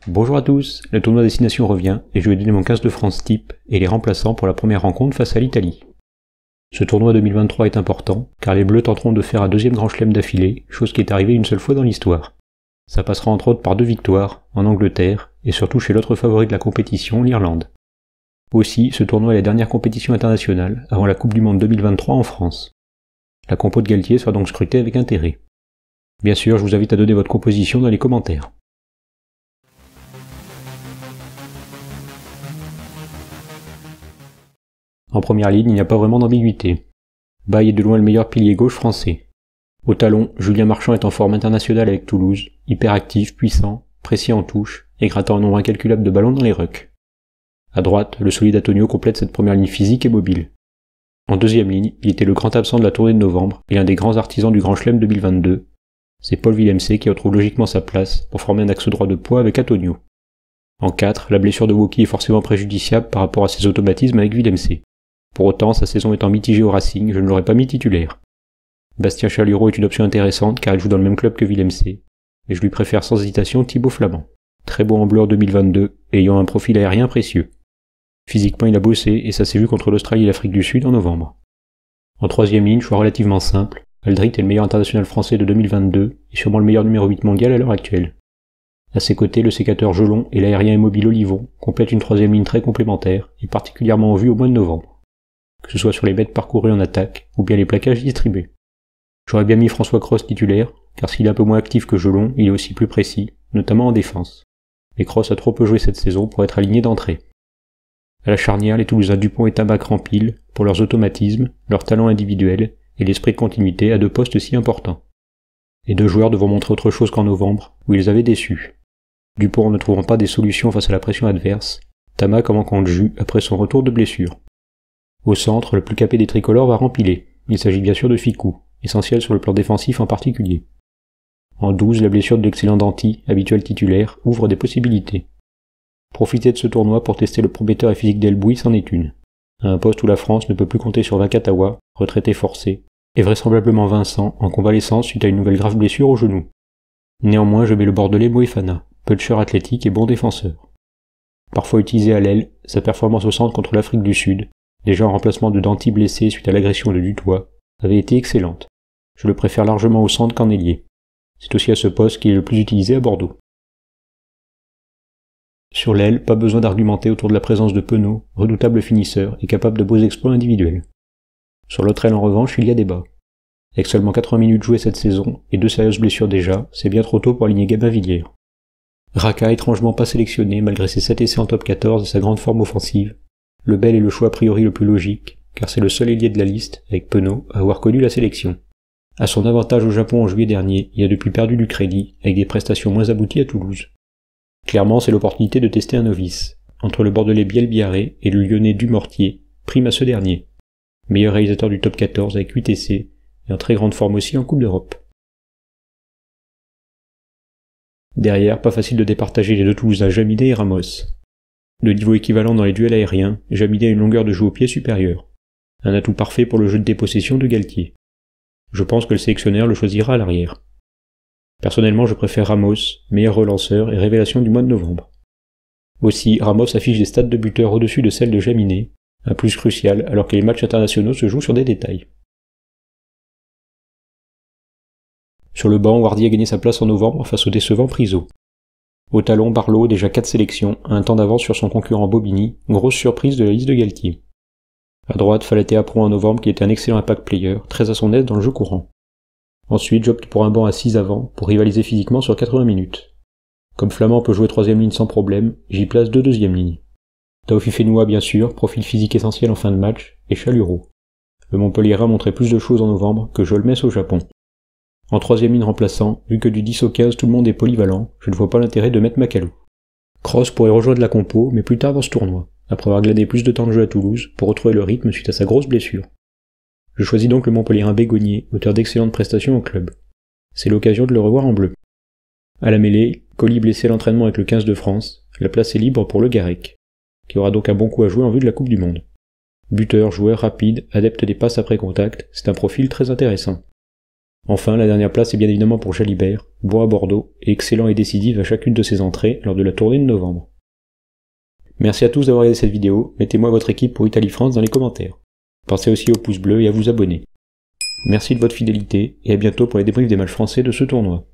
Bonjour à tous, le tournoi Destination revient et je vais donner mon 15 de France type et les remplaçants pour la première rencontre face à l'Italie. Ce tournoi 2023 est important car les Bleus tenteront de faire un deuxième grand chelem d'affilée, chose qui est arrivée une seule fois dans l'histoire. Ça passera entre autres par 2 victoires, en Angleterre et surtout chez l'autre favori de la compétition, l'Irlande. Aussi, ce tournoi est la dernière compétition internationale avant la Coupe du Monde 2023 en France. La compo de Galtier sera donc scrutée avec intérêt. Bien sûr, je vous invite à donner votre composition dans les commentaires. En première ligne, il n'y a pas vraiment d'ambiguïté. Baye est de loin le meilleur pilier gauche français. Au talon, Julien Marchand est en forme internationale avec Toulouse, hyperactif, puissant, précis en touche et grattant un nombre incalculable de ballons dans les rucks. À droite, le solide Antonio complète cette première ligne physique et mobile. En deuxième ligne, il était le grand absent de la tournée de novembre et l'un des grands artisans du Grand Chelem 2022. C'est Paul Willemse qui retrouve logiquement sa place pour former un axe droit de poids avec Antonio. En 4, la blessure de Woki est forcément préjudiciable par rapport à ses automatismes avec Willemse. Pour autant, sa saison étant mitigée au Racing, je ne l'aurais pas mis titulaire. Bastien Chalureau est une option intéressante car il joue dans le même club que Willemse, mais je lui préfère sans hésitation Thibaut Flament. Très beau en bleu en 2022, ayant un profil aérien précieux. Physiquement il a bossé et ça s'est vu contre l'Australie et l'Afrique du Sud en novembre. En troisième ligne, choix relativement simple, Aldrit est le meilleur international français de 2022 et sûrement le meilleur numéro 8 mondial à l'heure actuelle. À ses côtés, le sécateur Jelon et l'aérien immobile Olivon complètent une troisième ligne très complémentaire et particulièrement en vue au mois de novembre, que ce soit sur les mètres parcourus en attaque ou bien les plaquages distribués. J'aurais bien mis François Cros titulaire, car s'il est un peu moins actif que Jelon, il est aussi plus précis, notamment en défense. Mais Cros a trop peu joué cette saison pour être aligné d'entrée. À la charnière, les Toulousains Dupont et Tabac rempilent pour leurs automatismes, leur talent individuel et l'esprit de continuité à 2 postes si importants. Les 2 joueurs devront montrer autre chose qu'en novembre, où ils avaient déçu. Dupont ne trouvant pas des solutions face à la pression adverse, Tabac en manquant de jus après son retour de blessure. Au centre, le plus capé des tricolores va rempiler. Il s'agit bien sûr de Ficou, essentiel sur le plan défensif en particulier. En 12, la blessure de l'excellent Danty, habituel titulaire, ouvre des possibilités. Profiter de ce tournoi pour tester le prometteur et physique d'Elbouy c'en est une. À un poste où la France ne peut plus compter sur Vakatawa, retraité forcé, et vraisemblablement Vincent, en convalescence suite à une nouvelle grave blessure au genou. Néanmoins, je mets le Bordelais Moefana, puncher athlétique et bon défenseur. Parfois utilisé à l'aile, sa performance au centre contre l'Afrique du Sud, déjà en remplacement de Danty blessé suite à l'agression de Dutoit, avait été excellente. Je le préfère largement au centre qu'en ailier. C'est aussi à ce poste qu'il est le plus utilisé à Bordeaux. Sur l'aile, pas besoin d'argumenter autour de la présence de Penaud, redoutable finisseur et capable de beaux exploits individuels. Sur l'autre aile en revanche, il y a débat. Avec seulement 80 minutes jouées cette saison et 2 sérieuses blessures déjà, c'est bien trop tôt pour aligner Gabin Villiers. Raka étrangement pas sélectionné malgré ses 7 essais en top 14 et sa grande forme offensive. Lebel est le choix a priori le plus logique, car c'est le seul ailier de la liste, avec Penaud, à avoir connu la sélection. À son avantage au Japon en juillet dernier, il a depuis perdu du crédit, avec des prestations moins abouties à Toulouse. Clairement, c'est l'opportunité de tester un novice, entre le Bordelais Biel Biarré et le Lyonnais Dumortier, prime à ce dernier. Meilleur réalisateur du top 14 avec 8 essais, et en très grande forme aussi en Coupe d'Europe. Derrière, pas facile de départager les 2 Toulousains Jaminet et Ramos. De niveau équivalent dans les duels aériens, Jaminet a une longueur de jeu au pied supérieure. Un atout parfait pour le jeu de dépossession de Galtier. Je pense que le sélectionneur le choisira à l'arrière. Personnellement, je préfère Ramos, meilleur relanceur et révélation du mois de novembre. Aussi, Ramos affiche des stats de buteur au-dessus de celles de Jaminet, un plus crucial alors que les matchs internationaux se jouent sur des détails. Sur le banc, Wardy a gagné sa place en novembre face au décevant Priso. Au talon, Barlow, déjà 4 sélections, a un temps d'avance sur son concurrent Bobigny, grosse surprise de la liste de Galtier. À droite, Falatea Pro en novembre qui était un excellent impact player, très à son aise dans le jeu courant. Ensuite, j'opte pour un banc à 6 avant, pour rivaliser physiquement sur 80 minutes. Comme Flamand peut jouer 3ème ligne sans problème, j'y place 2 deuxièmes lignes. Taofi Fenoua bien sûr, profil physique essentiel en fin de match, et Chalureau. Le Montpellier a montré plus de choses en novembre que Jolmès au Japon. En 3ème ligne remplaçant, vu que du 10 au 15 tout le monde est polyvalent, je ne vois pas l'intérêt de mettre Macalou. Cross pourrait rejoindre la compo, mais plus tard dans ce tournoi, après avoir glané plus de temps de jeu à Toulouse, pour retrouver le rythme suite à sa grosse blessure. Je choisis donc le Montpellierin Bégonnier, auteur d'excellentes prestations au club. C'est l'occasion de le revoir en bleu. À la mêlée, Colli blessé à l'entraînement avec le 15 de France, la place est libre pour le Garec, qui aura donc un bon coup à jouer en vue de la Coupe du Monde. Buteur, joueur rapide, adepte des passes après contact, c'est un profil très intéressant. Enfin, la dernière place est bien évidemment pour Jalibert, bon à Bordeaux, et excellent et décisif à chacune de ses entrées lors de la tournée de novembre. Merci à tous d'avoir regardé cette vidéo, mettez-moi votre équipe pour Italie-France dans les commentaires. Pensez aussi au pouce bleu et à vous abonner. Merci de votre fidélité, et à bientôt pour les débriefs des matchs français de ce tournoi.